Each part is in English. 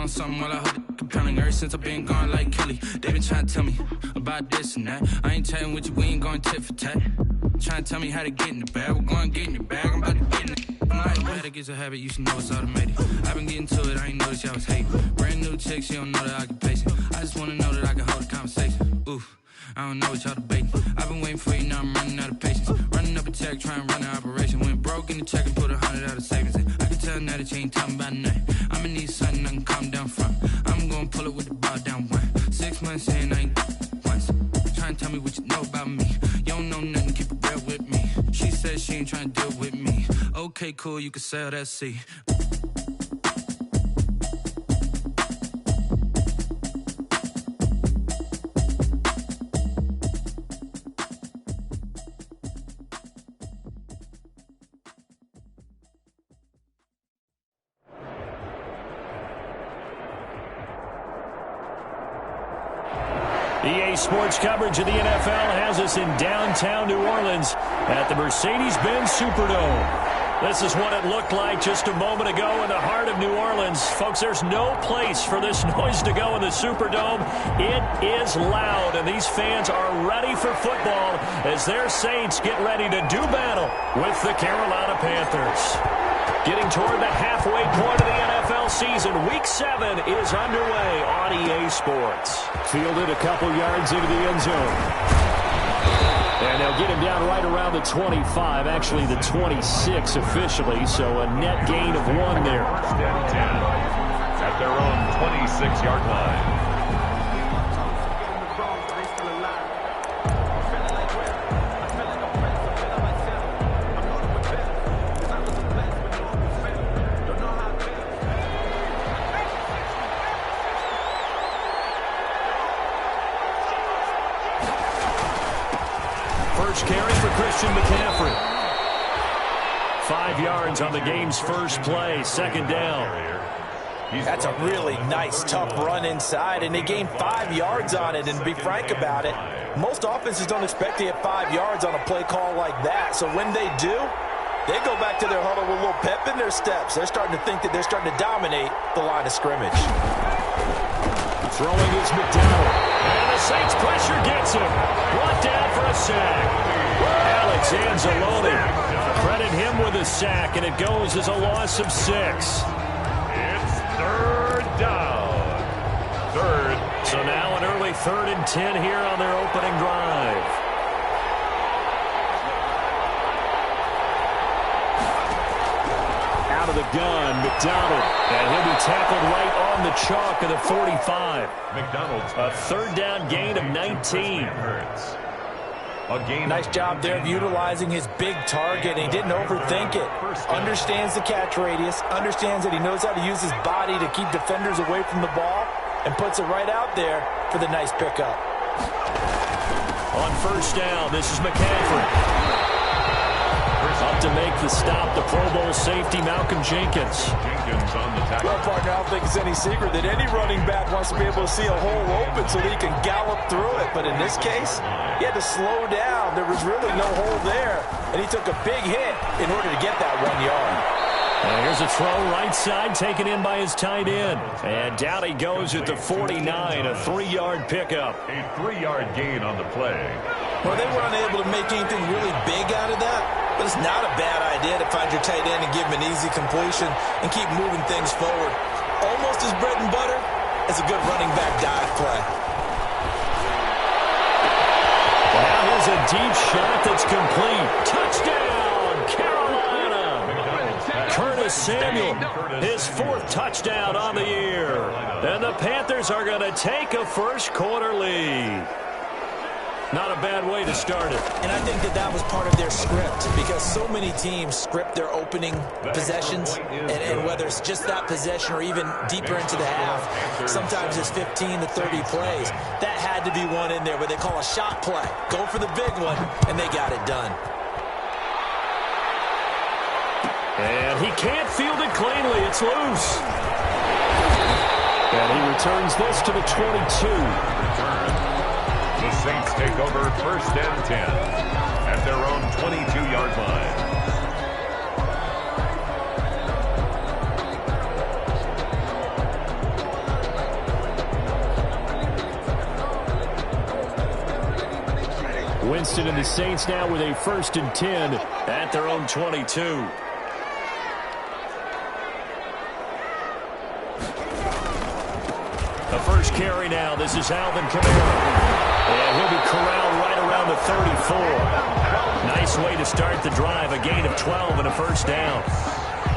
on something while I hold it compelling. Ever since I've been gone like Kelly, they been trying to tell me about this and that. I ain't chatting with you, we ain't going tit for tat. Trying to tell me how to get in the bag. We're going to get in your bag, I'm about to get in it. I'm like, bad, it gets a habit, you should know it's automated. I've been getting to it, I ain't noticed y'all was hating. Brand new chick, she don't know that I can pace it. I just wanna know that I can hold a conversation. Oof, I don't know what y'all debating. I've been waiting for you, now I'm running out of patience. Running up a check, trying to run an operation. Went broke in the check and put 100 out of savings in. I can tell now that you ain't talking about nothing. I'ma need something I can calm down from. I'm gonna pull it with the bar down one. 6 months in, I ain't once. Trying to tell me what you know about me. You don't know nothing, keep it real with me. She said she ain't trying to deal with me. Okay, cool, you can sell that seat. EA Sports coverage of the NFL has us in downtown New Orleans at the Mercedes-Benz Superdome. This is what it looked like just a moment ago in the heart of New Orleans. Folks, there's no place for this noise to go in the Superdome. It is loud, and these fans are ready for football as their Saints get ready to do battle with the Carolina Panthers. Getting toward the halfway point of the NFL season, Week 7 is underway on EA Sports. Fielded a couple yards into the end zone. And they'll get him down right around the 25, actually the 26 officially, so a net gain of 1 there. First and 10 at their own 26-yard line. First carry for Christian McCaffrey. 5 yards on the game's first play, second down. That's a really nice, tough run inside, and they gained 5 yards on it. And to be frank about it, most offenses don't expect to get 5 yards on a play call like that. So when they do, they go back to their huddle with a little pep in their steps. They're starting to think that they're starting to dominate the line of scrimmage. Throwing is McDonald. And the Saints pressure gets him. Brought down for a sack. Alex Anzalone. Credit him with a sack, and it goes as a loss of 6. It's third down. Third. So now an early 3rd and 10 here on their opening drive. Out of the gun, McDonald. And he'll be tackled right on the chalk of the 45. McDonald's A 3rd down gain of 19. Nice job there of utilizing his big target. He didn't overthink it. Understands the catch radius. Understands that he knows how to use his body to keep defenders away from the ball. And puts it right out there for the nice pickup. On first down, this is McCaffrey. Up to make the stop, the Pro Bowl safety, Malcolm Jenkins. Jenkins on the tackle. Well, partner, I don't think it's any secret that any running back wants to be able to see a hole open so that he can gallop through it. But in this case, he had to slow down. There was really no hole there, and he took a big hit in order to get that 1 yard. And here's a throw right side taken in by his tight end. And down he goes at the 49, a 3-yard pickup. A 3-yard gain on the play. Well, they were unable to make anything really big out of that, but it's not a bad idea to find your tight end and give him an easy completion and keep moving things forward. Almost as bread and butter as a good running back dive play. Now here's a deep shot that's complete. Touchdown, Carolina! Curtis Samuel, his 4th touchdown on the year. And the Panthers are going to take a first quarter lead. Not a bad way to start it. And I think that that was part of their script, because so many teams script their opening possessions, and whether it's just that possession or even deeper into the half, sometimes it's 15 to 30 plays. That had to be one in there where they call a shot play. Go for the big one, and they got it done. And he can't field it cleanly. It's loose. And he returns this to the 22. The Saints take over first and 10 at their own 22-yard line. Winston and the Saints now with a 1st and 10 at their own 22. The first carry now. This is Alvin Kamara. And he'll be corralled right around the 34. Nice way to start the drive. A gain of 12 and a 1st down.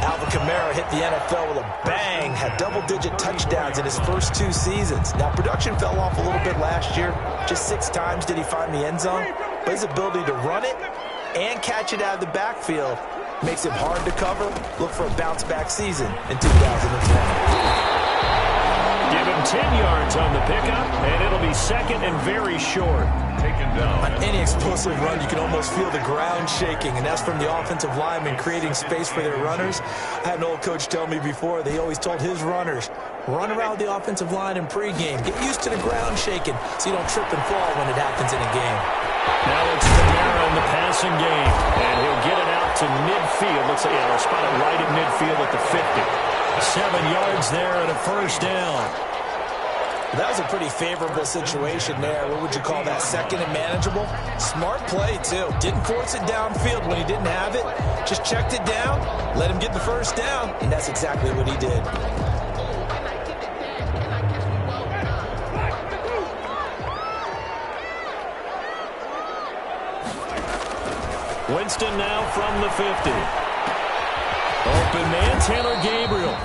Alvin Kamara hit the NFL with a bang, had double-digit touchdowns in his first 2 seasons. Now, production fell off a little bit last year. Just 6 times did he find the end zone. But his ability to run it and catch it out of the backfield makes him hard to cover. Look for a bounce-back season in 2020. Give him 10 yards on the pickup, and it'll be 2nd and very short. Taken down. On any explosive run, you can almost feel the ground shaking, and that's from the offensive linemen creating space for their runners. I had an old coach tell me before, they always told his runners, run around the offensive line in pregame. Get used to the ground shaking so you don't trip and fall when it happens in a game. Now it's Kamara in the passing game, and he'll get it out to midfield. Looks like they'll spot it right at midfield at the 50. 7 yards there and a 1st down. That was a pretty favorable situation there. What would you call that? 2nd and manageable? Smart play, too. Didn't force it downfield when he didn't have it. Just checked it down, let him get the 1st down, and that's exactly what he did. Winston now from the 50. Open man, Taylor Gabriel.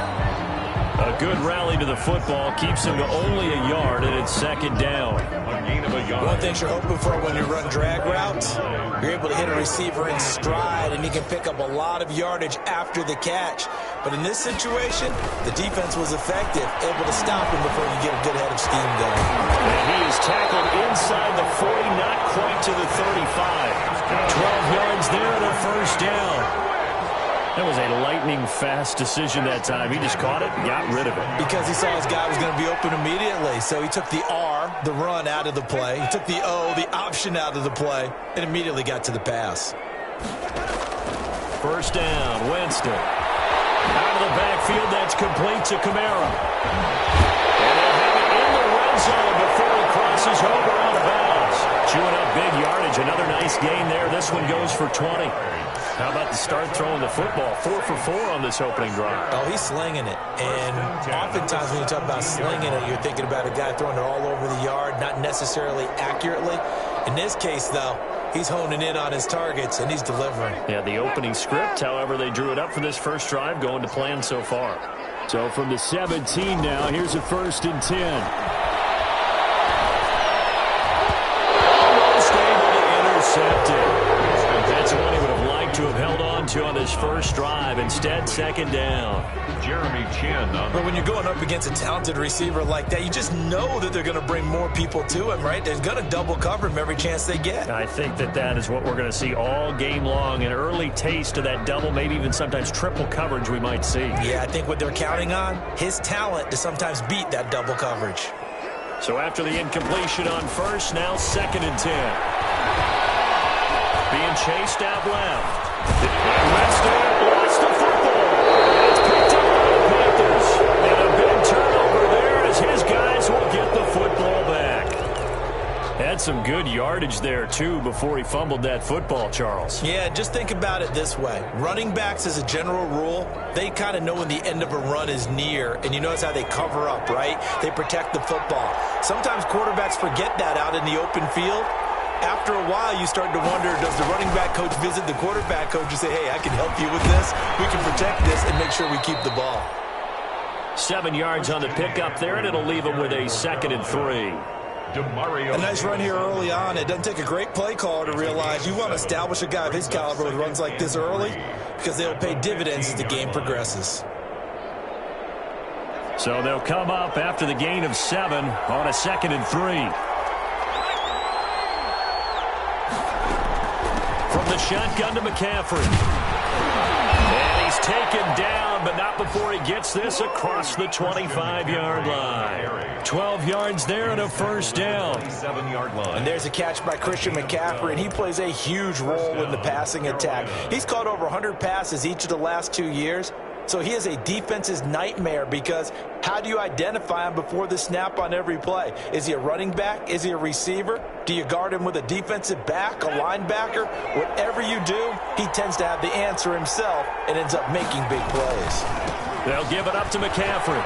A good rally to the football keeps him to only a yard, and it's 2nd down. A gain of a yard. One thing you're hoping for when you run drag routes, you're able to hit a receiver in stride, and he can pick up a lot of yardage after the catch. But in this situation, the defense was effective, able to stop him before you get a good head of steam going. And he is tackled inside the 40, not quite to the 35. 12 yards there and a 1st down. That was a lightning-fast decision that time. He just caught it and got rid of it. Because he saw his guy was going to be open immediately. So he took the R, the run, out of the play. He took the O, the option, out of the play, and immediately got to the pass. 1st down, Winston. Out of the backfield, that's complete to Kamara. And they'll have it in the red zone before he crosses over out of bounds. Chewing up big yardage. Another nice gain there. This one goes for 20. How about the start throwing the football? 4 for 4 on this opening drive. Oh, he's slinging it. And oftentimes when you talk about slinging it, you're thinking about a guy throwing it all over the yard, not necessarily accurately. In this case, though, he's honing in on his targets, and he's delivering. Yeah, the opening script, however, they drew it up for this first drive, going to plan so far. So from the 17 now, here's a 1st and 10. Almost able to intercept it. That's one he would have liked to have held on to on his first drive. Instead, 2nd down. Jeremy Chin. But when you're going up against a talented receiver like that, you just know that they're going to bring more people to him, right? They're going to double cover him every chance they get. I think that is what we're going to see all game long. An early taste of that double, maybe even sometimes triple coverage we might see. Yeah, I think what they're counting on, his talent to sometimes beat that double coverage. So after the incompletion on 1st, now 2nd and 10. Being chased out left. Winston lost the football. It's picked up by the Panthers. And a big turnover there as his guys will get the football back. Had some good yardage there, too, before he fumbled that football, Charles. Yeah, just think about it this way. Running backs, as a general rule, they kind of know when the end of a run is near, and you notice how they cover up, right? They protect the football. Sometimes quarterbacks forget that out in the open field. After a while, you start to wonder, does the running back coach visit the quarterback coach and say, hey, I can help you with this. We can protect this and make sure we keep the ball. 7 yards on the pickup there, and it'll leave him with a 2nd and 3. A nice run here early on. It doesn't take a great play caller to realize you want to establish a guy of his caliber with runs like this early because they'll pay dividends as the game progresses. So they'll come up after the gain of 7 on a 2nd and 3. From the shotgun to McCaffrey. And he's taken down, but not before he gets this across the 25-yard line. 12 yards there and a 1st down. 7-yard line. And there's a catch by Christian McCaffrey, and he plays a huge role in the passing attack. He's caught over 100 passes each of the last 2 years. So he is a defense's nightmare because how do you identify him before the snap on every play? Is he a running back? Is he a receiver? Do you guard him with a defensive back, a linebacker? Whatever you do, he tends to have the answer himself and ends up making big plays. They'll give it up to McCaffrey.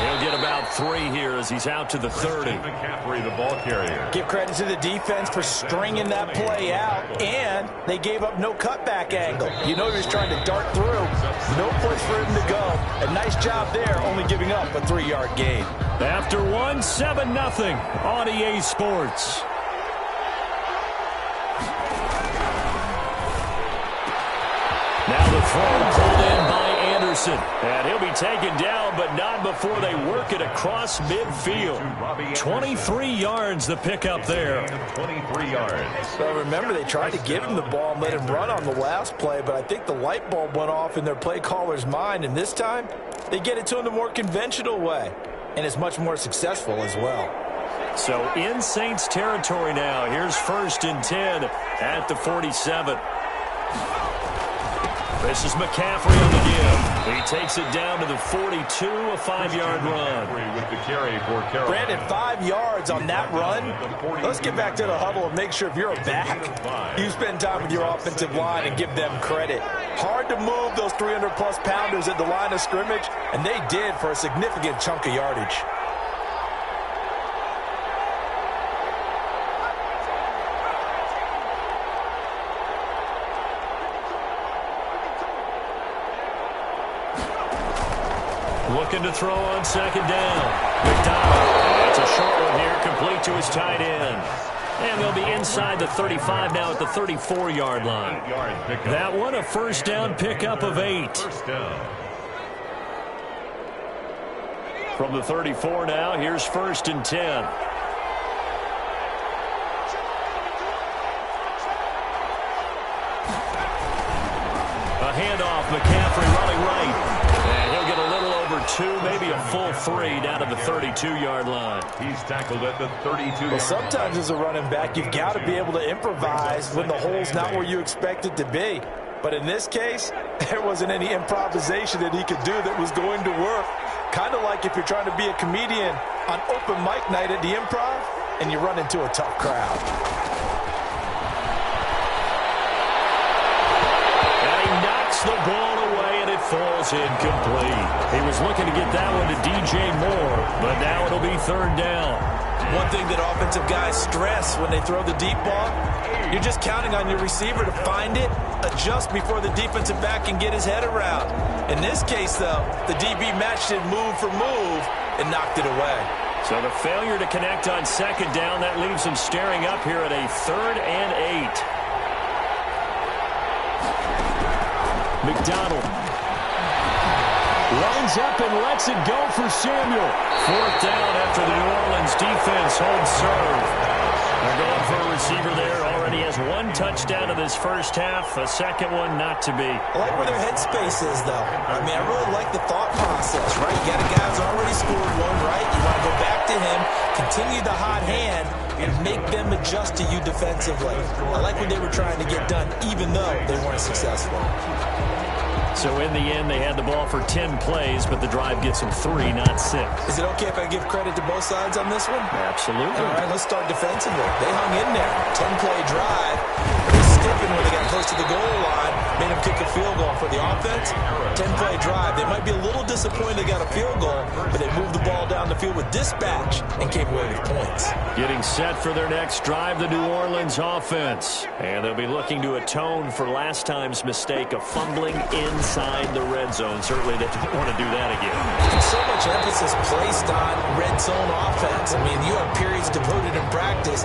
He'll get about 3 here as he's out to the 30. McCaffrey, the ball carrier. Give credit to the defense for stringing that play out, and they gave up no cutback angle. You know he was trying to dart through. No place for him to go. A nice job there, only giving up a 3-yard gain. After 1, 7-0 on EA Sports. Now the throw pulled in by Anderson. And he'll be taken down, but not before they work it across midfield. 23 yards the pickup there. 23 yards. Well, remember, they tried to give him the ball and let him run on the last play, but I think the light bulb went off in their play caller's mind, and this time they get it to him the more conventional way, and it's much more successful as well. So in Saints territory now. Here's 1st and 10 at the 47. This is McCaffrey on the give. He takes it down to the 42, a 5-yard run. With the carry for Carroll. Brandon, 5 yards on that run. Let's get back to the huddle and make sure if you're a back, you spend time with your offensive line and give them credit. Hard to move those 300-plus pounders at the line of scrimmage, and they did for a significant chunk of yardage. Looking to throw on 2nd down. McDonald. That's a short one here, complete to his tight end. And they'll be inside the 35 now at the 34-yard line. That one a 1st down pickup of 8. 1st down. From the 34 now, here's 1st and 10. A handoff, McCaffrey running right. And he'll get a little over 2, maybe a full 3 down to the 32-yard line. He's tackled at the 32. Well, sometimes as a running back, you've got to be able to improvise when the hole's not where you expect it to be. But in this case, there wasn't any improvisation that he could do that was going to work. Kind of like if you're trying to be a comedian on open mic night at the Improv and you run into a tough crowd. And he knocks the ball away, and it falls incomplete. He was looking to get that one to DJ Moore, but now it'll be 3rd down. One thing that offensive guys stress when they throw the deep ball, you're just counting on your receiver to find it, adjust before the defensive back can get his head around. In this case, though, the DB matched it move for move and knocked it away. So the failure to connect on 2nd down, that leaves him staring up here at a 3rd and 8. McDonald lines up and lets it go for Samuel. 4th down after the New Orleans defense holds serve. They're going for a receiver there. Already has 1 touchdown in this first half. A second one not to be. I like where their headspace is, though. I mean, I really like the thought process, right? You got a guy who's already scored 1, right? You want to go back to him, continue the hot hand, and make them adjust to you defensively. I like what they were trying to get done, even though they weren't successful. So in the end, they had the ball for 10 plays, but the drive gets them 3, not 6. Is it okay if I give credit to both sides on this one? Absolutely. All right, let's start defensively. They hung in there. 10-play drive. They stiffened when they got close to the goal line. Made them kick a field goal for the offense. 10-play drive. They might be a little disappointed they got a field goal, but they moved the ball down the field with dispatch and came away with points. Getting set for their next drive, the New Orleans offense. And they'll be looking to atone for last time's mistake of fumbling inside the red zone. Certainly they don't want to do that again. There's so much emphasis placed on red zone offense. I mean, you have periods devoted in practice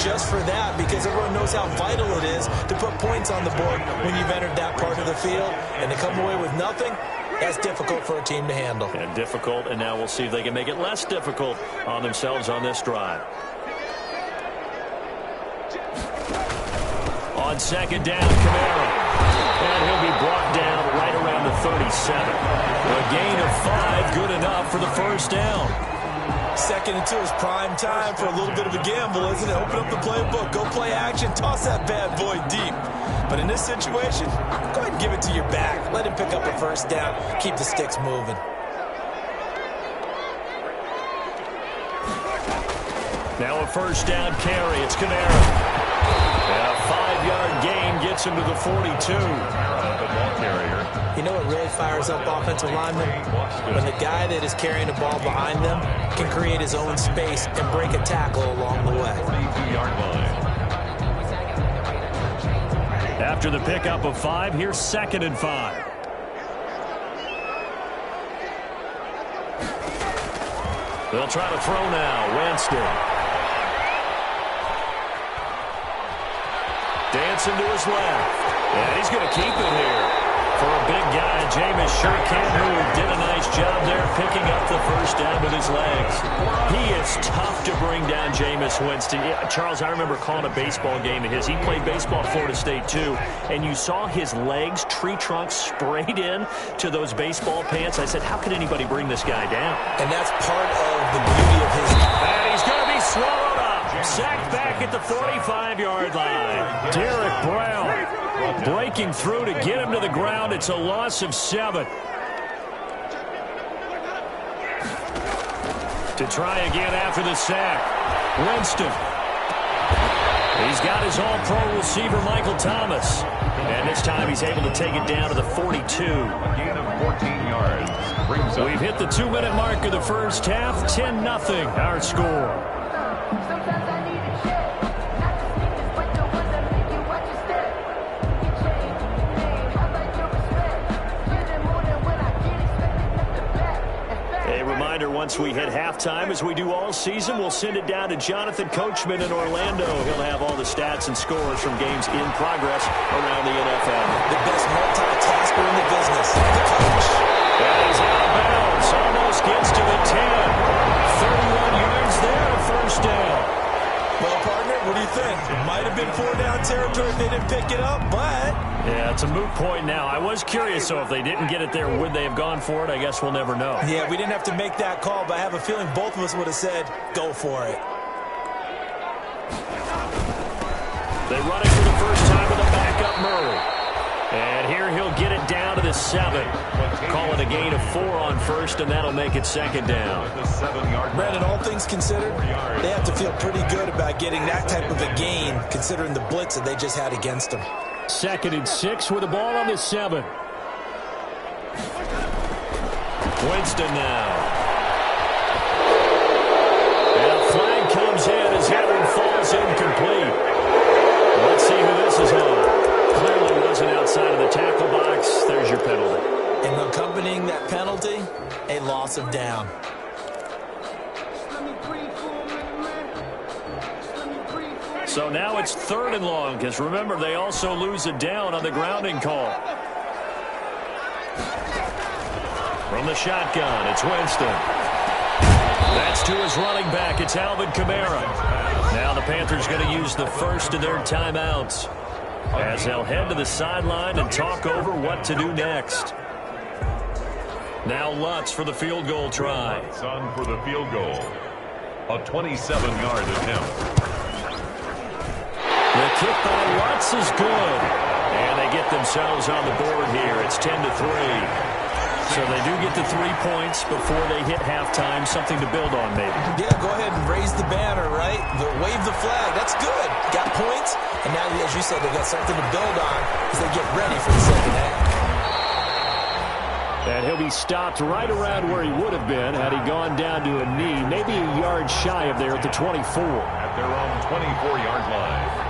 just for that because everyone knows how vital it is to put points on the board when you've entered that part of the field. And to come away with nothing, that's difficult for a team to handle. And difficult, and now we'll see if they can make it less difficult on themselves on this drive. On 2nd down, Kamara. And he'll be brought down right around the 37. A gain of 5, good enough for the 1st down. 2nd and 2 is prime time for a little bit of a gamble, isn't it? Open up the playbook, go play action, toss that bad boy deep. But in this situation, go ahead and give it to your back. Let him pick up a 1st down, keep the sticks moving. Now a first down carry. It's Kamara. And a 5-yard gain gets him to the 42. You know what really fires up offensive linemen? When the guy that is carrying the ball behind them can create his own space and break a tackle along the way. 42-yard line. After the pickup of 5, here's 2nd and 5. They'll try to throw now. Winston. Dancing to his left. And he's going to keep it here. For a big guy, Jameis sure can move. Did a nice job there picking up the first down with his legs. He is tough to bring down, Jameis Winston. Yeah, Charles, I remember calling a baseball game of his. He played baseball at Florida State, too. And you saw his legs, tree trunks sprayed in to those baseball pants. I said, how could anybody bring this guy down? And that's part of the beauty of his game. And he's going to be swallowed up. Sacked back at the 45-yard line. Derek Brown breaking through to get him to the ground. It's a loss of 7. To try again after the sack. Winston. He's got his all-pro receiver, Michael Thomas. And this time he's able to take it down to the 42. A gain of 14 yards. Brings up. We've hit the 2-minute mark of the first half. 10-0 our score. Once we hit halftime, as we do all season, we'll send it down to Jonathan Coachman in Orlando. He'll have all the stats and scores from games in progress around the NFL. The best multitasker in the business, the coach. And he's out of bounds. Almost gets to the 10. 31 yards there, a first down. Well, partner, what do you think? It might have been 4-down territory if they didn't pick it up, but... Yeah, it's a moot point now. I was curious, so if they didn't get it there, would they have gone for it? I guess we'll never know. Yeah, we didn't have to make that call, but I have a feeling both of us would have said, go for it. They run it for the first time with a backup Murray. And here he'll get it down to the 7. Call it a gain of 4 on first, and that'll make it 2nd down. Brandon, all things considered, they have to feel pretty good about getting that type of a gain, considering the blitz that they just had against them. 2nd and 6 with the ball on the 7. Winston now. And a flag comes in as Henry falls incomplete. Let's see who this is on. Clearly wasn't outside of the tackle box. There's your penalty. And accompanying that penalty, a loss of down. So now it's 3rd and long, because remember, they also lose a down on the grounding call. From the shotgun, it's Winston. That's to his running back. It's Alvin Kamara. Now the Panthers going to use the first of their timeouts as they'll head to the sideline and talk over what to do next. Now Lutz for the field goal try. Lutz on for the field goal. A 27-yard attempt. The kick by Lutz is good. And they get themselves on the board here. It's 10-3. So they do get the 3 points before they hit halftime. Something to build on, maybe. Yeah, go ahead and raise the banner, right? Wave the flag. That's good. Got points. And now, as you said, they got something to build on as they get ready for the second half. And he'll be stopped right around where he would have been had he gone down to a knee, maybe a yard shy of there at the 24. At their own 24-yard line.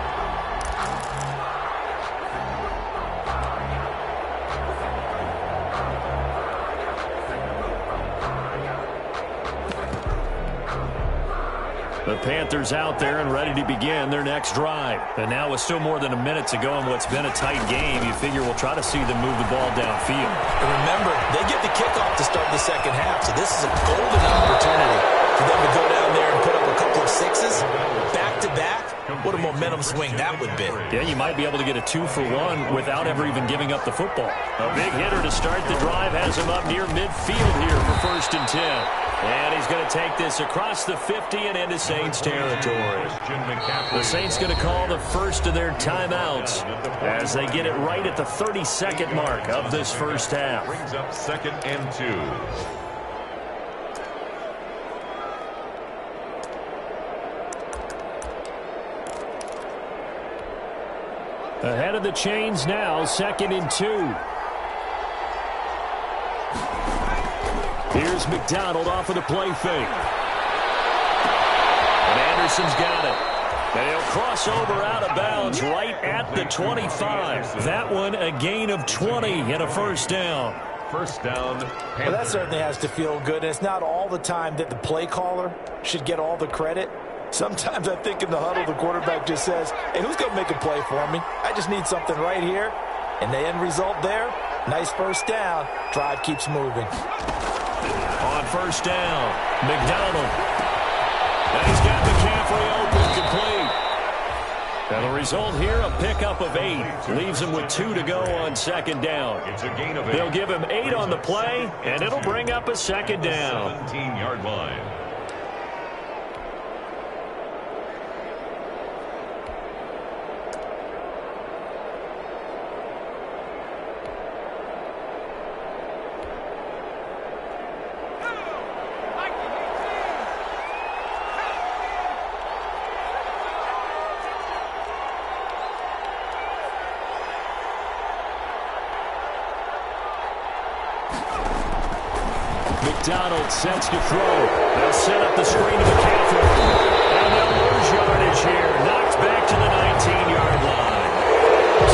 The Panthers out there and ready to begin their next drive. And now with still more than a minute to go in what's been a tight game, you figure we'll try to see them move the ball downfield. And remember, they get the kickoff to start the second half, so this is a golden opportunity for them to go down there and put up a couple of sixes back-to-back. What a momentum swing that would be. Yeah, you might be able to get a 2-for-1 without ever even giving up the football. A big hitter to start the drive has him up near midfield here for 1st and 10. And he's going to take this across the 50 and into Saints territory. The Saints going to call the first of their timeouts as they get it right at the 32nd mark of this first half. Brings up 2nd and 2. Ahead of the chains now, 2nd and 2. Here's McDonald off of the play fake. And Anderson's got it. And he'll cross over out of bounds right at the 25. That one a gain of 20 and a first down. First down. Well, that certainly has to feel good. And it's not all the time that the play caller should get all the credit. Sometimes I think in the huddle, the quarterback just says, hey, who's going to make a play for me? I just need something right here. And the end result there, nice first down. Drive keeps moving. On first down, McDonald. And he's got McCaffrey open, complete. And the result here, a pickup of 8. Leaves him with 2 to go on 2nd down. It's a gain of 8. They'll give him 8 on the play, and it'll bring up a 2nd down. 17-yard line. McDonald sets to throw. They'll set up the screen to McCaffrey. And they'll lose yardage here. Knocked back to the 19-yard line.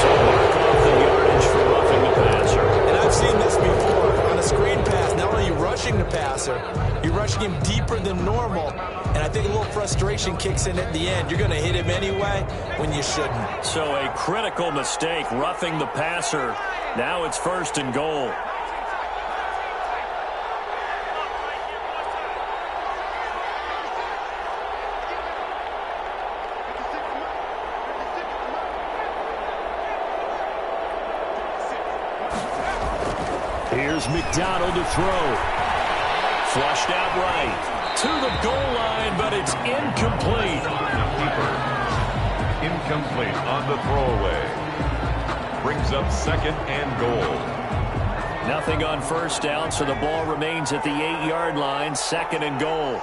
So mark off the yardage for roughing the passer. And I've seen this before. On a screen pass, not only are you rushing the passer, you're rushing him deeper than normal. And I think a little frustration kicks in at the end. You're going to hit him anyway when you shouldn't. So a critical mistake, roughing the passer. Now it's 1st and goal. Here's McDonald to throw. Flushed out right. To the goal line, but it's incomplete. Keeper. Incomplete on the throwaway. Brings up 2nd and goal. Nothing on first down, so the ball remains at the 8-yard line. 2nd and goal.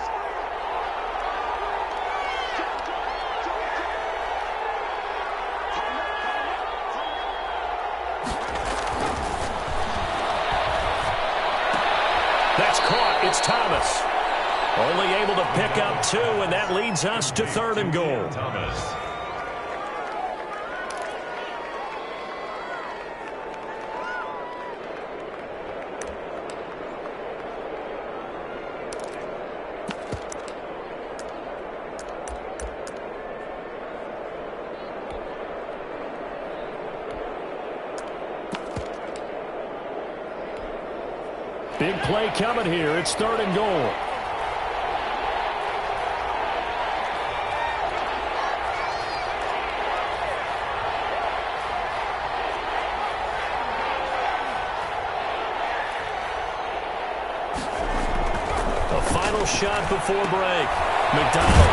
That's caught. It's Thomas. Only able to pick up 2, and that leads us to 3rd and goal. Thomas. Big play coming here. It's 3rd and goal. A final shot before break. McDonald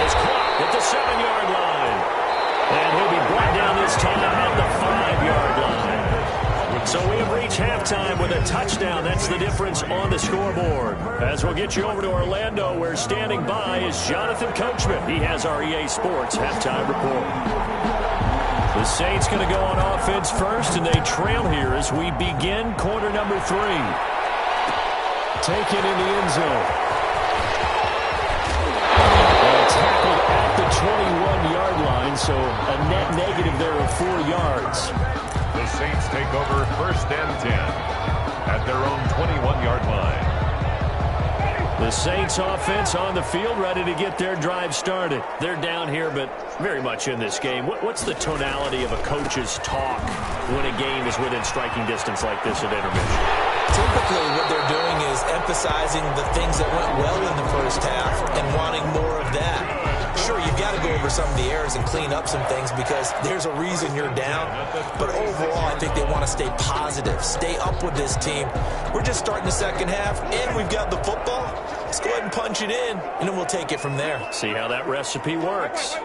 is caught at the 7-yard line. And he'll be brought down this time at the 5-yard line. So we have reached halftime with a touchdown. That's the difference on the scoreboard. As we'll get you over to Orlando, where standing by is Jonathan Coachman. He has our EA Sports halftime report. The Saints going to go on offense first, and they trail here as we begin quarter number 3. Taken in the end zone. And tackled at the 21-yard line, so a net negative there of 4 yards. The Saints take over 1st and 10 at their own 21-yard line. The Saints offense on the field, ready to get their drive started. They're down here, but very much in this game. What's the tonality of a coach's talk when a game is within striking distance like this at intermission? Typically, what they're doing is emphasizing the things that went well in the first half and wanting more of that. Sure, you've got to go over some of the errors and clean up some things because there's a reason you're down. But overall, I think they want to stay positive, stay up with this team. We're just starting the second half, and we've got the football. Let's go ahead and punch it in, and then we'll take it from there. See how that recipe works.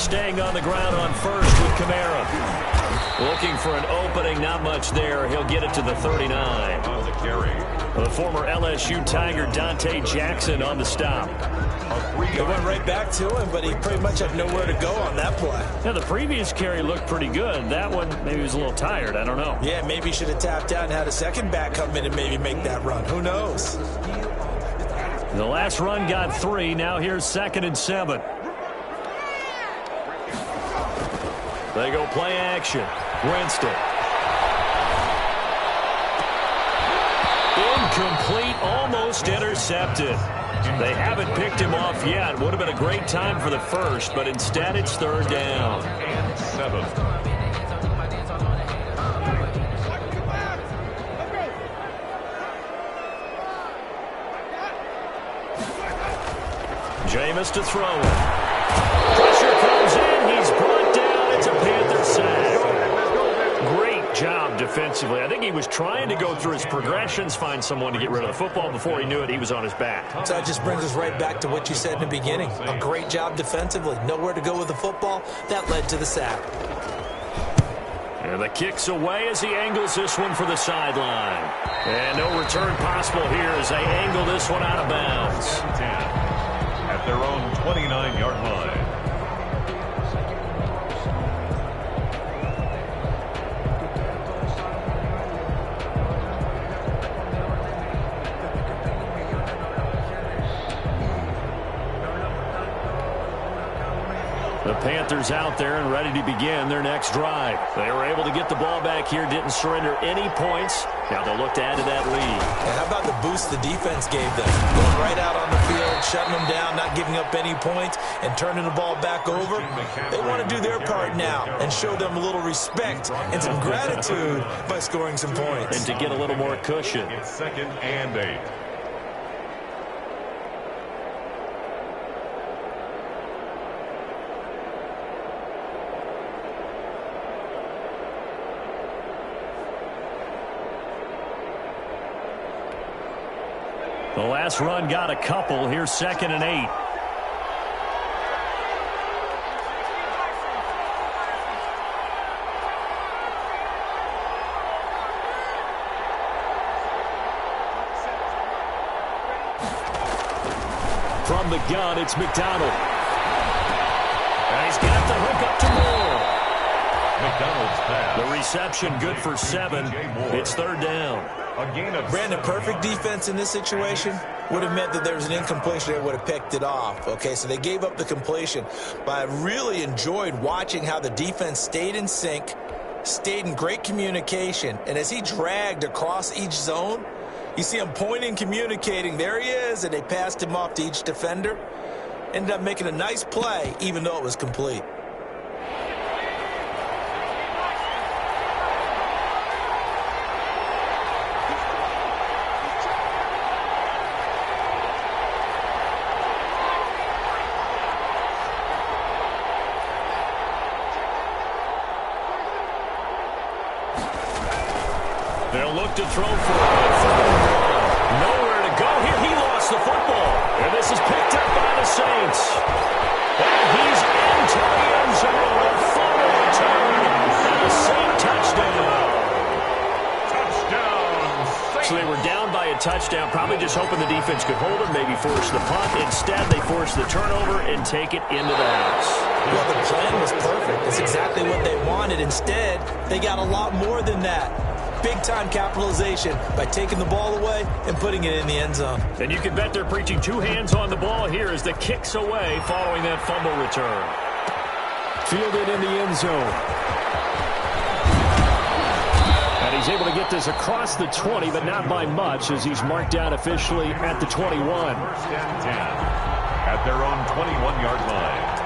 Staying on the ground on first with Kamara. Looking for an opening, not much there. He'll get it to the 39. carry. The former LSU Tiger Dante Jackson on the stop. They went right back to him, but he pretty much had nowhere to go on that play. Yeah, the previous carry looked pretty good. That one, maybe he was a little tired. I don't know. Yeah, maybe he should have tapped out and had a second back come in and maybe make that run. Who knows? The last run got 3. Now here's 2nd and 7. They go play action. Winston. Incomplete, almost intercepted. They haven't picked him off yet. Would have been a great time for the first, but instead it's 3rd down. And 7. Jameis to throw it. Pressure comes in. He's brought down. It's a Panther sack. Great job defensively. I think he was trying to go through his progressions, find someone to get rid of the football. Before he knew it, he was on his back. So that just brings us right back to what you said in the beginning. A great job defensively. Nowhere to go with the football. That led to the sack. And the kick's away as he angles this one for the sideline. And no return possible here as they angle this one out of bounds. 10 at their own 29-yard line. The Panthers out there and ready to begin their next drive. They were able to get the ball back here, didn't surrender any points. Now they'll look to add to that lead. And how about the boost the defense gave them? Going right out on the field, shutting them down, not giving up any points, and turning the ball back over. They want to do their part now and show them a little respect and some gratitude by scoring some points. And to get a little more cushion. It's 2nd and 8. The last run got a couple. Here's 2nd and 8. From the gun, it's McDonald. And he's got the hook up to Moore. McDonald's pass. The reception good for 7. It's 3rd down. A gain of Brandon, perfect defense in this situation would have meant that there was an incompletion. They would have picked it off. Okay, so they gave up the completion. But I really enjoyed watching how the defense stayed in sync, stayed in great communication. And as he dragged across each zone, you see him pointing, communicating. There he is, and they passed him off to each defender. Ended up making a nice play, even though it was complete. They'll look to throw for it. Nowhere to go here. He lost the football. And this is picked up by the Saints. And he's into the end zone. A fumble return. And a Saint touchdown. touchdown. So they were down by a touchdown, probably just hoping the defense could hold them, maybe force the punt. Instead, they forced the turnover and take it into the house. Well, the plan was perfect. That's exactly what they wanted. Instead, they got a lot more than that. Big-time capitalization by taking the ball away and putting it in the end zone. And you can bet they're preaching 2 hands on the ball here as the kick's away following that fumble return. Fielded in the end zone. And he's able to get this across the 20, but not by much as he's marked down officially at the 21. 1st and 10 at their own 21-yard line.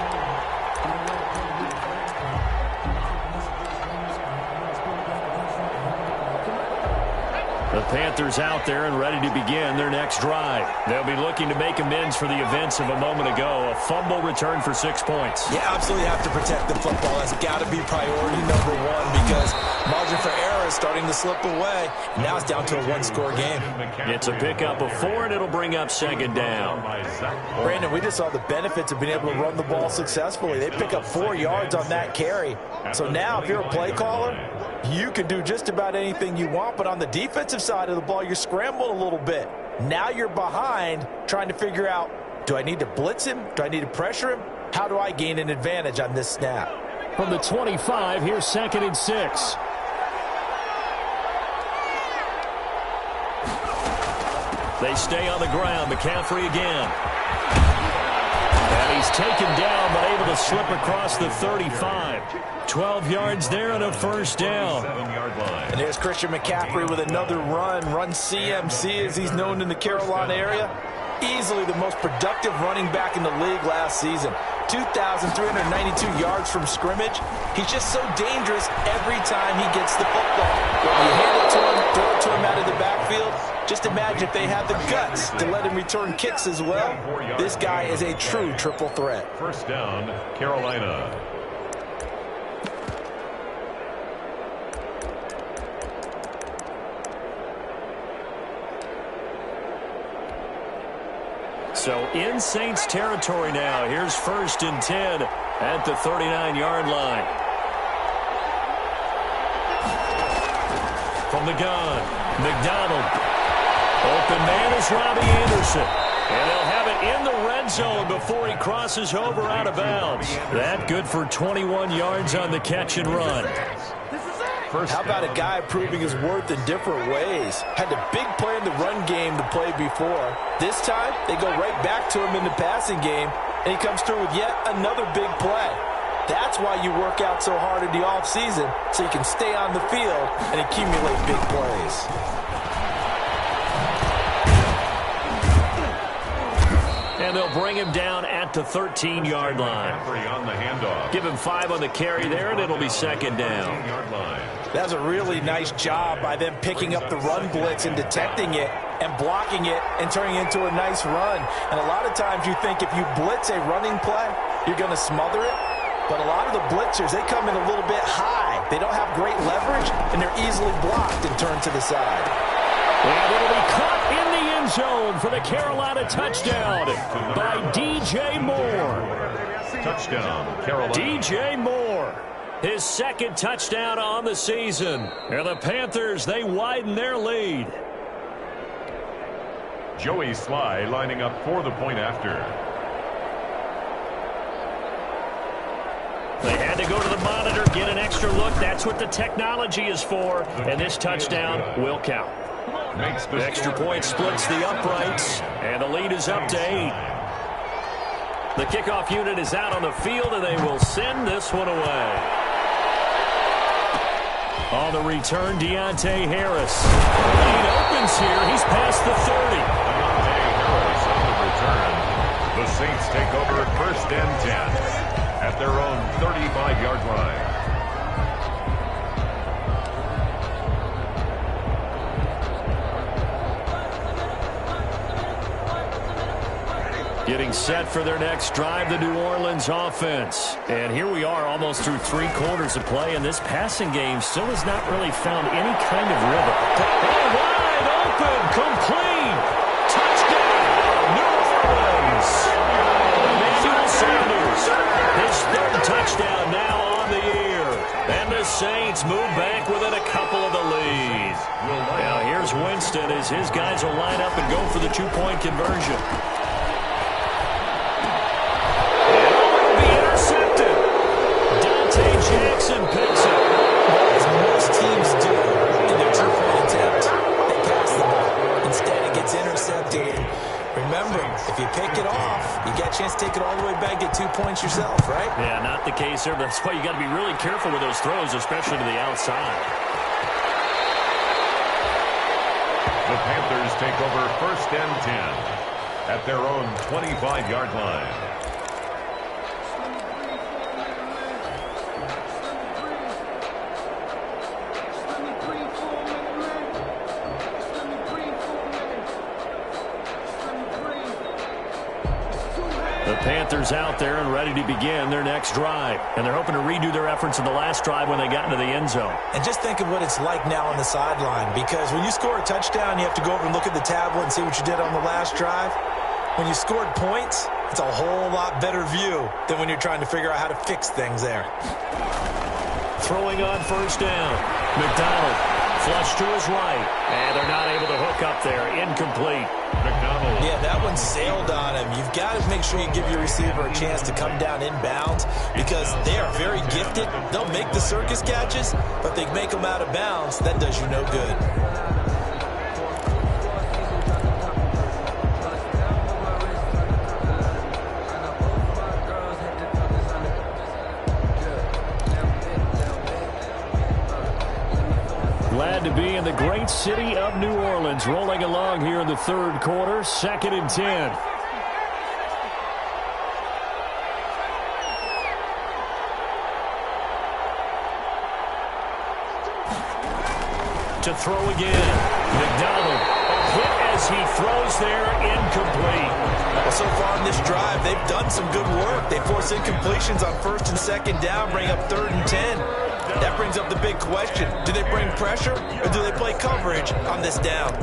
The Panthers out there and ready to begin their next drive. They'll be looking to make amends for the events of a moment ago. A fumble return for 6 points. You absolutely have to protect the football. That's got to be priority number one because margin for error is starting to slip away. Now it's down to a one-score game. It's a pickup of 4, and it'll bring up 2nd down. Brandon, we just saw the benefits of being able to run the ball successfully. They pick up 4 yards on that carry. So now if you're a play caller, You can do just about anything you want, but on the defensive side of the ball, you're scrambling a little bit. Now you're behind, trying to figure out, do I need to blitz him? Do I need to pressure him? How do I gain an advantage on this snap? From the 25, here's 2nd and 6. They stay on the ground. McCaffrey again. And he's taken down, but able to slip across the 35. 12 yards there and a first down. And there's Christian McCaffrey with another run CMC as he's known in the Carolina area. Easily the most productive running back in the league last season. 2,392 yards from scrimmage. He's just so dangerous every time he gets the football. When you hand it to him, throw it to him out of the backfield, just imagine if they had the guts to let him return kicks as well. This guy is a true triple threat. First down, Carolina. So in Saints territory now. Here's 1st and 10 at the 39-yard line. From the gun, McDonald. Open man is Robbie Anderson. And he'll have it in the red zone before he crosses over out of bounds. That good for 21 yards on the catch and run. How about a guy proving his worth in different ways? Had a big play in the run game to play before. This time, they go right back to him in the passing game, and he comes through with yet another big play. That's why you work out so hard in the offseason, so you can stay on the field and accumulate big plays. And they'll bring him down at the 13-yard line. On the handoff. Give him 5 on the carry there, and it'll be 2nd down. That was a really nice job by them picking up the run blitz and detecting it and blocking it and turning it into a nice run. And a lot of times you think if you blitz a running play, you're going to smother it. But a lot of the blitzers, they come in a little bit high. They don't have great leverage, and they're easily blocked and turned to the side. And it'll be caught in the end zone for the Carolina touchdown by DJ Moore. Touchdown, Carolina. DJ Moore, his 2nd touchdown on the season. And the Panthers, they widen their lead. Joey Sly lining up for the point after. They had to go to the monitor, get an extra look. That's what the technology is for. And this touchdown will count. The extra point splits the uprights, and the lead is up to 8. The kickoff unit is out on the field, and they will send this one away. On the return, Deontay Harris. Lead opens here. He's past the 30. Deontay Harris on the return. The Saints take over 1st and 10 at their own 35-yard line. Getting set for their next drive, the New Orleans offense. And here we are almost through 3 quarters of play, and this passing game still has not really found any kind of rhythm. Oh, wide open, complete, touchdown, New Orleans. Emmanuel Sanders, his 3rd touchdown now on the year. And the Saints move back within a couple of the lead. Now here's Winston as his guys will line up and go for the 2-point conversion. Jackson picks it. As most teams do in their 2-point attempt, they pass the ball. Instead, it gets intercepted. Remember, if you pick it off, you get a chance to take it all the way back, get 2 points yourself, right? Yeah, not the case there. That's why you got to be really careful with those throws, especially to the outside. The Panthers take over 1st and 10 at their own 25-yard line. The Panthers out there and ready to begin their next drive. And they're hoping to redo their efforts in the last drive when they got into the end zone. And just think of what it's like now on the sideline, because when you score a touchdown, you have to go over and look at the tablet and see what you did on the last drive. When you scored points, it's a whole lot better view than when you're trying to figure out how to fix things there. Throwing on 1st down. McDonald, flush to his right. And they're not able to hook up there. Incomplete. McDonald. Yeah, that one sailed on him. You've got to make sure you give your receiver a chance to come down inbounds because they are very gifted. They'll make the circus catches, but they make them out of bounds. That does you no good. Glad to be in the great city of New Orleans, rolling along here in the third quarter, 2nd and 10. To throw again. McDonald, a hit as he throws there, incomplete. Well, so far in this drive, they've done some good work. They force incompletions on 1st and 2nd down, bring up 3rd and 10. That brings up the big question. Do they bring pressure or do they play coverage on this down?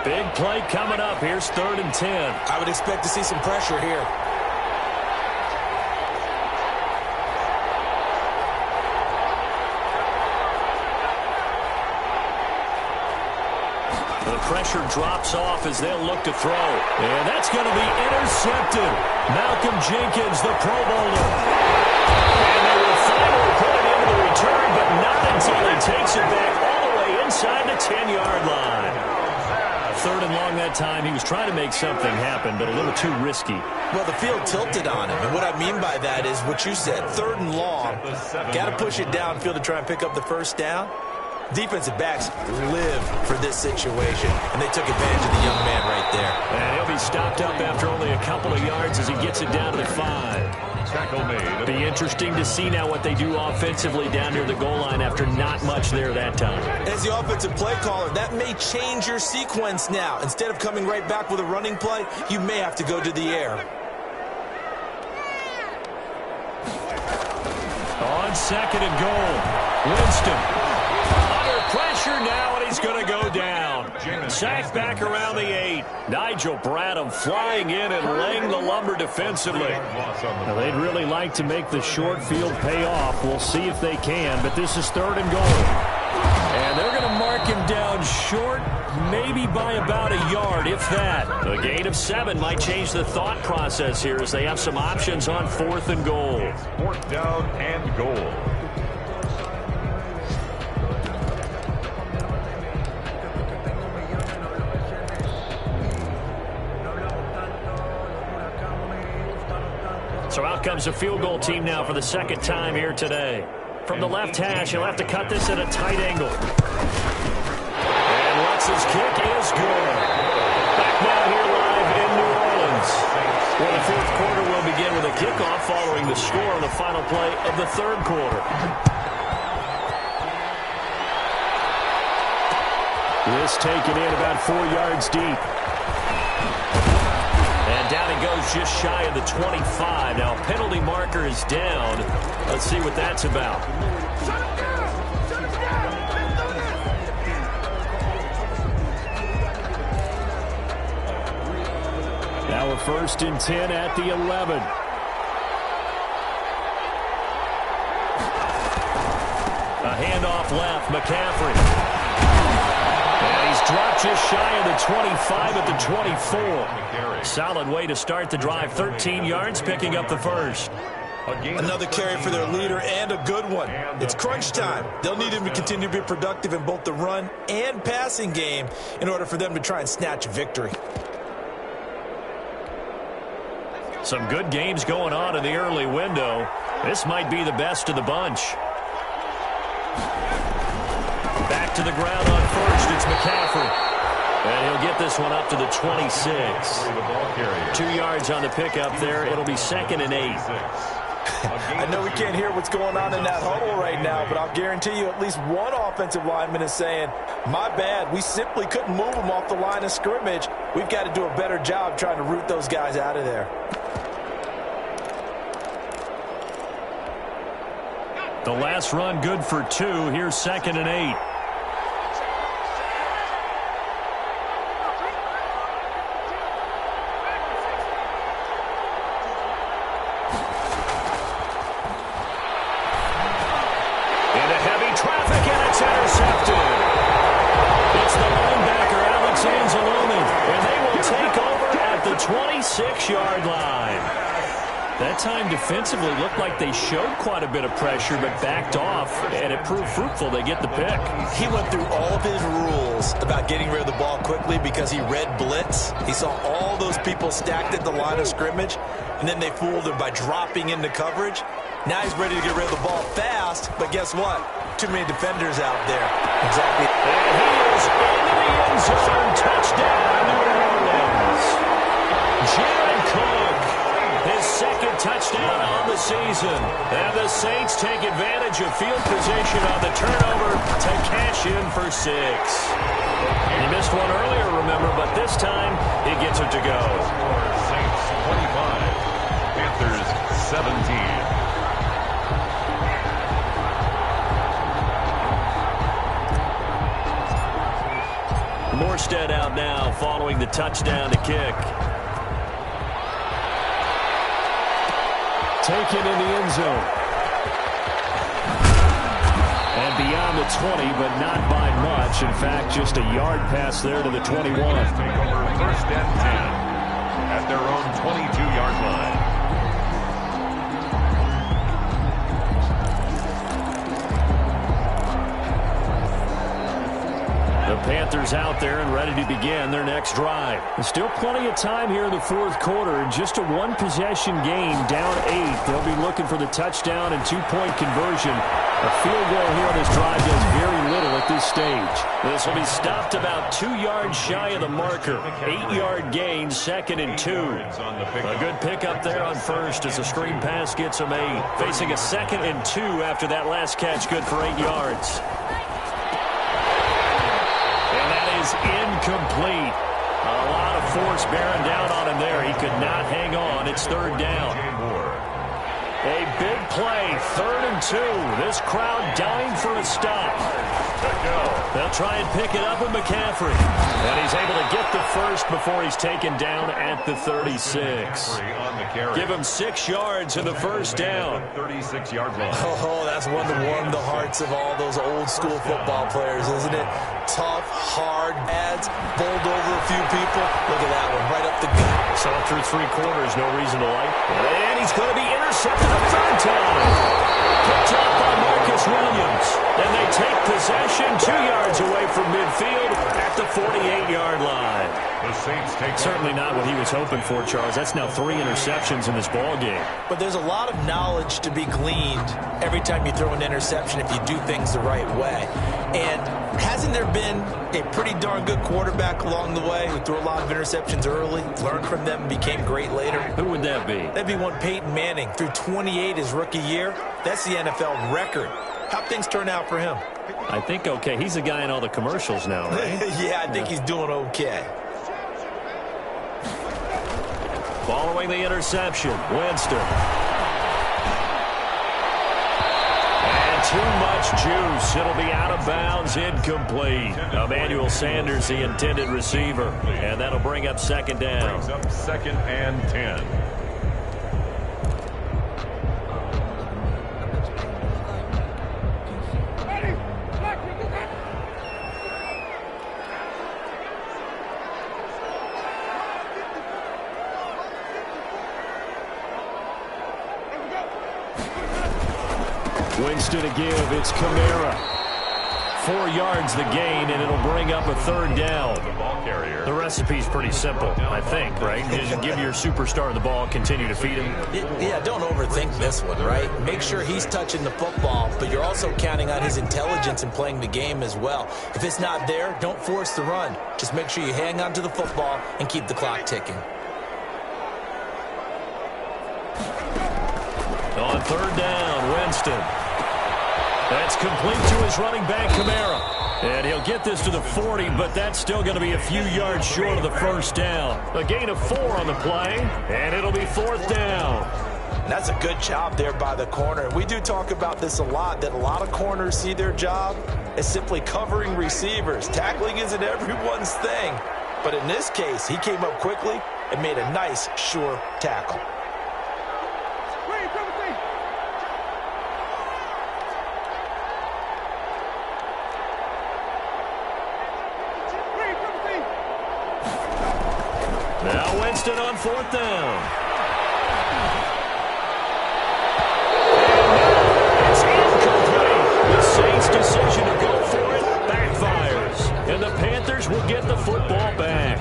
Big play coming up. Here's 3rd and 10. I would expect to see some pressure here. The pressure drops off as they'll look to throw. And that's going to be intercepted. Malcolm Jenkins, the Pro Bowler. And they will finally put it into the return, but not until he takes it back all the way inside the 10-yard line. 3rd and long that time. He was trying to make something happen, but a little too risky. Well, the field tilted on him, and what I mean by that is what you said, 3rd and long. Got to push it downfield to try and pick up the first down. Defensive backs live for this situation, and they took advantage of the young man right there. And he'll be stopped up after only a couple of yards as he gets it down to the 5. Tackle made. Be interesting to see now what they do offensively down near the goal line after not much there that time. As the offensive play caller, that may change your sequence now. Instead of coming right back with a running play, you may have to go to the air. On 2nd and goal, Winston. Pressure now, and he's going to go down. Sacked back around the 8. Nigel Bradham flying in and laying the lumber defensively. Now, they'd really like to make the short field pay off. We'll see if they can, but this is 3rd and goal. And they're going to mark him down short, maybe by about a yard, if that. A gain of 7 might change the thought process here as they have some options on 4th and goal. 4th down and goal. So out comes the field goal team now for the 2nd time here today. From the left hash, he'll have to cut this at a tight angle. And Lutz's kick is good. Back now here live in New Orleans. Well, the 4th quarter will begin with a kickoff following the score on the final play of the 3rd quarter. This taken in about 4 yards deep. And down he goes just shy of the 25. Now, penalty marker is down. Let's see what that's about. Now a 1st and 10 at the 11. A handoff left, McCaffrey. Dropped just shy of the 25 at the 24. Solid way to start the drive. 13 yards, picking up the 1st. Another carry for their leader and a good one. It's crunch time. They'll need him to continue to be productive in both the run and passing game in order for them to try and snatch a victory. Some good games going on in the early window. This might be the best of the bunch. Back to the ground on 1st. It's McCaffrey. And he'll get this one up to the 26. 2 yards on the pickup there. It'll be 2nd and 8. I know we can't hear what's going on in that huddle right now, but I'll guarantee you at least one offensive lineman is saying, my bad, we simply couldn't move them off the line of scrimmage. We've got to do a better job trying to root those guys out of there. The last run good for 2. Here's 2nd and 8. Into heavy traffic, and it's intercepted. It's the linebacker, Alex Anzalone, and they will take over at the 26-yard line. That time defensively looked like they showed quite a bit of pressure but backed off, and it proved fruitful. They get the pick. He went through all of his rules about getting rid of the ball quickly because he read blitz. He saw all those people stacked at the line of scrimmage, and then they fooled him by dropping into coverage. Now he's ready to get rid of the ball fast, but guess what? Too many defenders out there. Exactly. And he is into the end zone. Touchdown, New Orleans. Jared Cook, his 2nd touchdown on the season. And the Saints take advantage of field position on the turnover to cash in for 6. He missed one earlier, remember, but this time he gets it to go. Saints 25, Panthers 17. Morstead out now following the touchdown to kick. Taken in the end zone. And beyond the 20, but not by much. In fact, just a yard pass there to the 21. Take over 1st and 10 at their own 22-yard line. The Panthers out there and ready to begin their next drive. There's still plenty of time here in the 4th quarter. Just a 1-possession game, down 8. They'll be looking for the touchdown and 2-point conversion. A field goal here on this drive does very little at this stage. This will be stopped about 2 yards shy of the marker. 8-yard gain, 2nd and 2. A good pickup there on 1st as the screen pass gets them 8. Facing a 2nd and 2 after that last catch, good for 8 yards. Incomplete. A lot of force bearing down on him there. He could not hang on. It's 3rd down. A big play, 3rd and 2. This crowd dying for a stop. They'll try and pick it up with McCaffrey. And he's able to get the first before he's taken down at the 36. Give him 6 yards in the 1st down. 36-yard line. Oh, that's one to warm the hearts of all those old-school football players, isn't it? Tough, hard, pads, bowled over a few people. Look at that one, right up the gut. So through 3 quarters, no reason to like. And he's going to be intercepted a 3rd time. Picked up by Marcus Williams. And they take possession 2 yards away from midfield at the 48-yard line. The Saints take certainly not what he was hoping for, Charles. That's now 3 interceptions in this ball game. But there's a lot of knowledge to be gleaned every time you throw an interception if you do things the right way. And hasn't there been a pretty darn good quarterback along the way who threw a lot of interceptions early, learned from them, and became great later? Who would that be? That'd be one Peyton Manning. Threw 28 his rookie year. That's the NFL record. How'd things turn out for him? I think okay. He's the guy in all the commercials now, right? Yeah, I think he's doing okay. Following the interception, Winston. And too much juice. It'll be out of bounds, incomplete. Emmanuel Sanders, the intended receiver. And that'll bring up 2nd down. Brings up 2nd and 10. Winston to give. It's Kamara. 4 yards the gain, and it'll bring up a 3rd down. The ball carrier. The recipe's pretty simple, I think, right? Just give your superstar the ball, continue to feed him. Yeah, don't overthink this one, right? Make sure he's touching the football, but you're also counting on his intelligence in playing the game as well. If it's not there, don't force the run. Just make sure you hang on to the football and keep the clock ticking. On 3rd down, Winston. That's complete to his running back, Kamara. And he'll get this to the 40, but that's still going to be a few yards short of the 1st down. A gain of 4 on the play, and it'll be 4th down. And that's a good job there by the corner. And we do talk about this a lot, that a lot of corners see their job as simply covering receivers. Tackling isn't everyone's thing. But in this case, he came up quickly and made a nice, sure tackle. Now Winston on 4th down. It's incomplete. The Saints' decision to go for it backfires. And the Panthers will get the football back.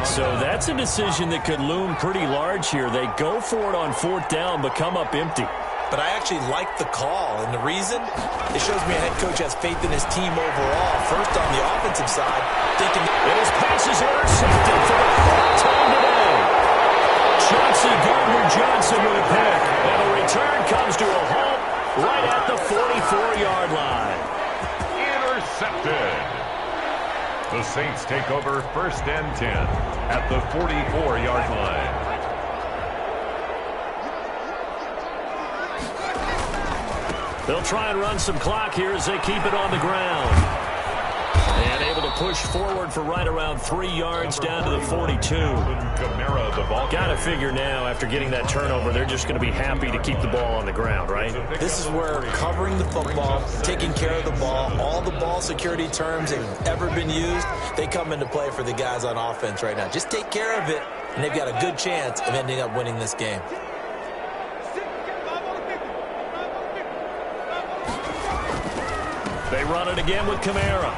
So that's a decision that could loom pretty large here. They go for it on 4th down, but come up empty. But I actually like the call, and the reason? It shows me a head coach has faith in his team overall. First on the offensive side, thinking... And his pass is intercepted for the 4th time today. Chauncey Gardner-Johnson with a pick. And the return comes to a halt right at the 44-yard line. Intercepted. The Saints take over 1st and 10 at the 44-yard line. They'll try and run some clock here as they keep it on the ground. And able to push forward for right around 3 yards down to the 42. Got to figure now, after getting that turnover, they're just going to be happy to keep the ball on the ground, right? This is where covering the football, taking care of the ball, all the ball security terms that have ever been used, they come into play for the guys on offense right now. Just take care of it, and they've got a good chance of ending up winning this game. They run it again with Kamara.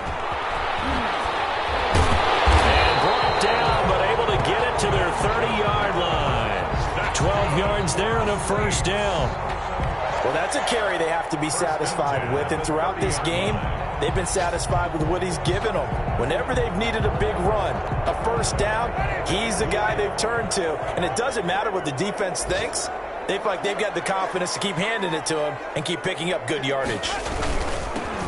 And brought down, but able to get it to their 30-yard line. 12 yards there and a 1st down. Well, that's a carry they have to be satisfied with. And throughout this game, they've been satisfied with what he's given them. Whenever they've needed a big run, a 1st down, he's the guy they've turned to. And it doesn't matter what the defense thinks. They feel like they've got the confidence to keep handing it to him and keep picking up good yardage.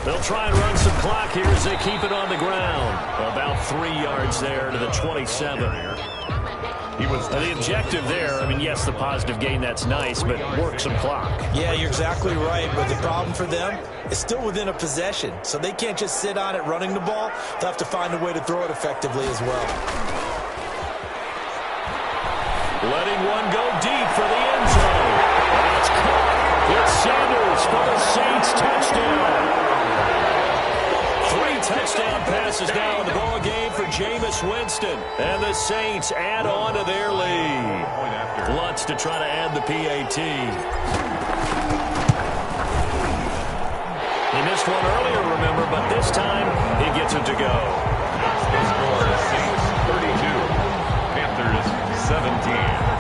They'll try and run some clock here as they keep it on the ground. About 3 yards there to the 27. The objective there, I mean, yes, the positive gain, that's nice, but work some clock. Yeah, you're exactly right, but the problem for them is still within a possession, so they can't just sit on it running the ball. They'll have to find a way to throw it effectively as well. Letting one go deep for the end zone. And it's caught. It's Sanders for the Saints touchdown. 3 touchdown passes now in the ball game for Jameis Winston. And the Saints add on to their lead. Lutz to try to add the PAT. He missed one earlier, remember, but this time he gets it to go. The score is Saints 32, Panthers 17.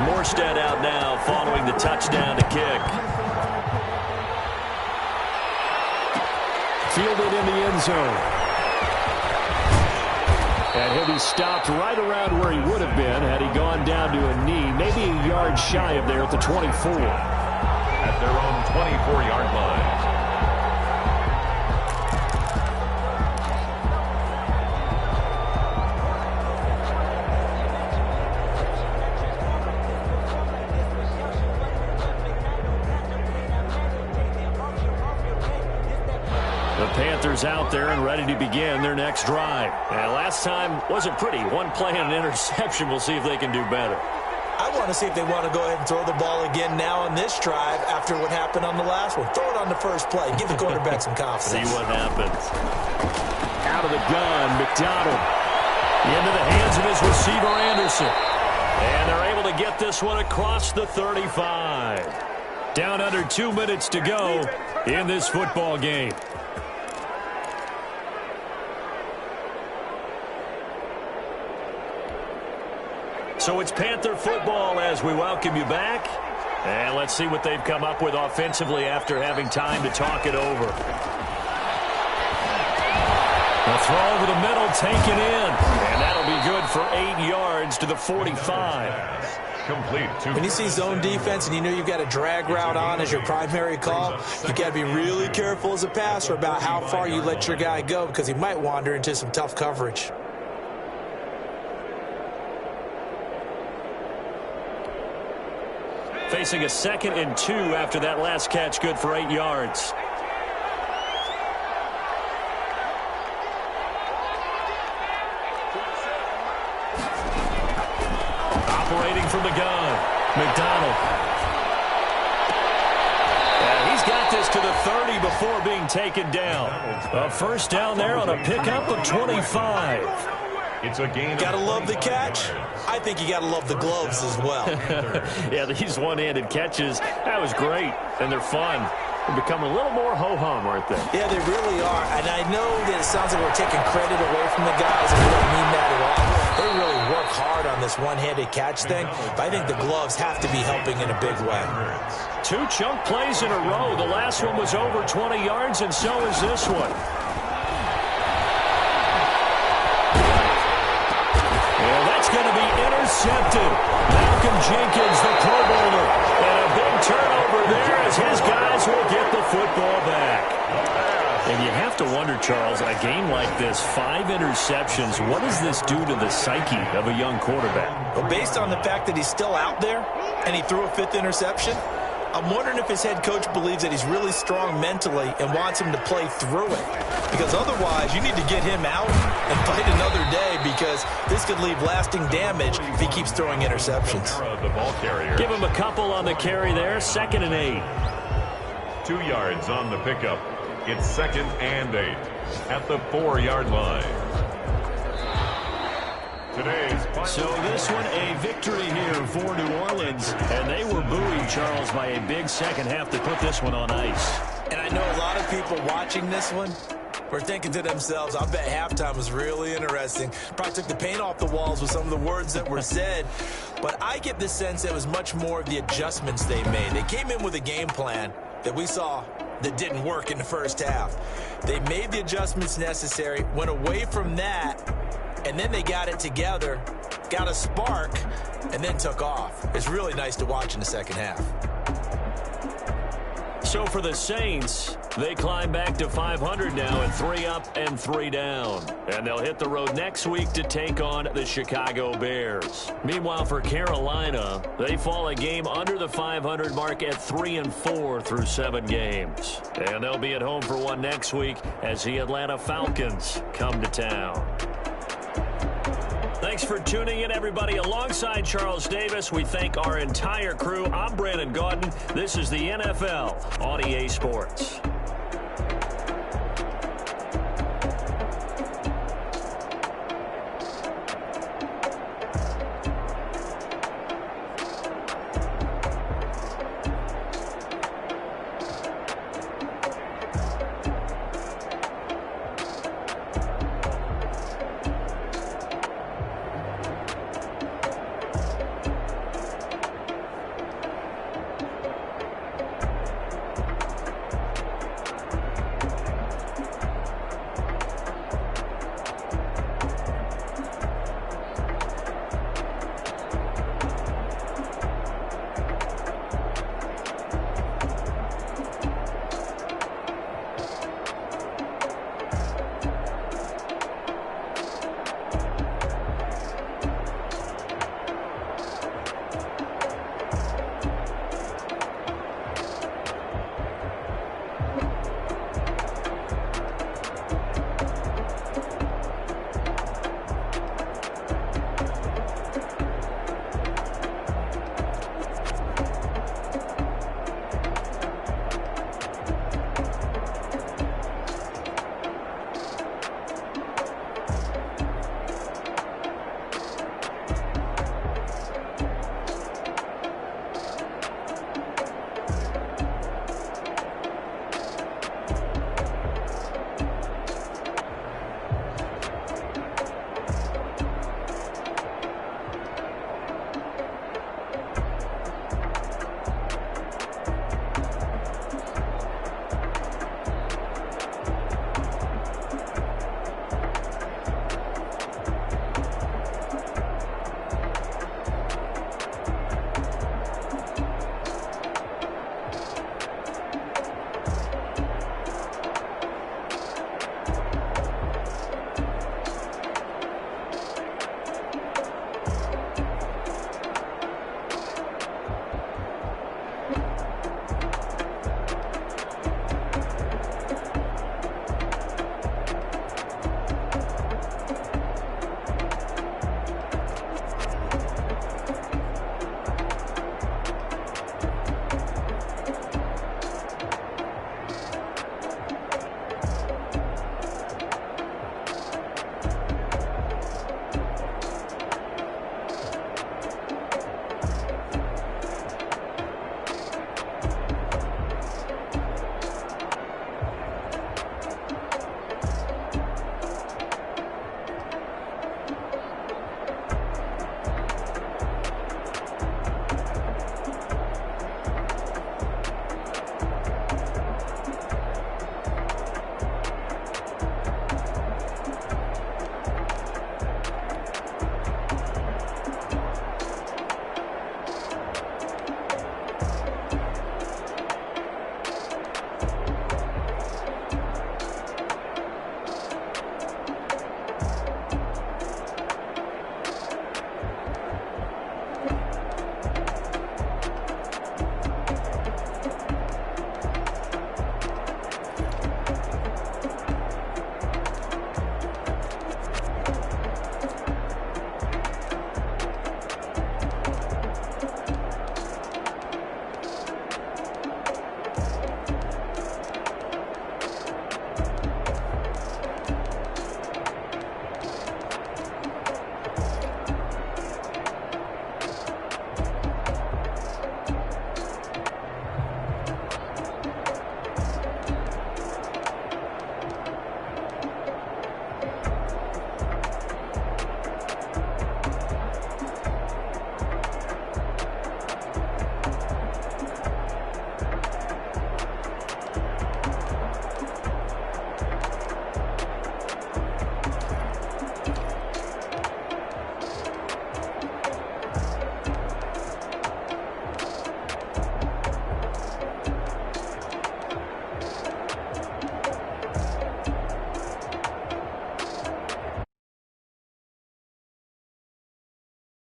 Morstead out now following the touchdown to kick. Fielded in the end zone. And he'll be stopped right around where he would have been had he gone down to a knee, maybe a yard shy of there at the 24. At their own 24-yard line. Panthers out there and ready to begin their next drive. And last time wasn't pretty. One play and an interception. We'll see if they can do better. I want to see if they want to go ahead and throw the ball again now on this drive after what happened on the last one. Throw it on the first play. Give the quarterback some confidence. See what happens. Out of the gun, McDonald. Into the hands of his receiver, Anderson. And they're able to get this one across the 35. Down under 2 minutes to go in this football game. So it's Panther football as we welcome you back. And let's see what they've come up with offensively after having time to talk it over. A throw over the middle, taken in. And that'll be good for 8 yards to the 45. complete. When you see zone defense and you know you've got a drag route on as your primary call, you got to be really careful as a passer about how far you let your guy go because he might wander into some tough coverage. Facing a 2nd and 2 after that last catch, good for 8 yards. Operating from the gun, McDonald. And he's got this to the 30 before being taken down. A first down there on a pickup of 25. It's a gain. Gotta love the catch. I think you gotta love the gloves as well. Yeah, these one-handed catches, that was great, and they're fun. They become a little more ho-hum, aren't they? Yeah, they really are. And I know that it sounds like we're taking credit away from the guys, and we don't mean that at all. They really work hard on this one-handed catch thing, but I think the gloves have to be helping in a big way. 2 chunk plays in a row. The last one was over 20 yards, and so is this one. Going to be intercepted. Malcolm Jenkins, the Pro Bowler, and a big turnover there as his guys will get the football back. And you have to wonder, Charles, a game like this, 5 interceptions, what does this do to the psyche of a young quarterback? Well, based on the fact that he's still out there and he threw a 5th interception, I'm wondering if his head coach believes that he's really strong mentally and wants him to play through it. Because otherwise, you need to get him out and fight another day because this could leave lasting damage if he keeps throwing interceptions. The ball carrier. Give him a couple on the carry there, 2nd and 8. 2 yards on the pickup. It's 2nd and 8 at the 4-yard line. So this one a victory here for New Orleans, and they were buoyed, Charles, by a big second half to put this one on ice. And I know a lot of people watching this one were thinking to themselves, I bet halftime was really interesting. Probably took the paint off the walls with some of the words that were said. But I get the sense that it was much more of the adjustments they made. They came in with a game plan that we saw that didn't work in the first half. They made the adjustments necessary, went away from that, and then they got it together, got a spark, and then took off. It's really nice to watch in the second half. So for the Saints, they climb back to 500 now at 3 up and 3 down. And they'll hit the road next week to take on the Chicago Bears. Meanwhile, for Carolina, they fall a game under the 500 mark at 3-4 through 7 games. And they'll be at home for one next week as the Atlanta Falcons come to town. Thanks for tuning in, everybody. Alongside Charles Davis, we thank our entire crew. I'm Brandon Gaudin. This is the NFL on EA Sports.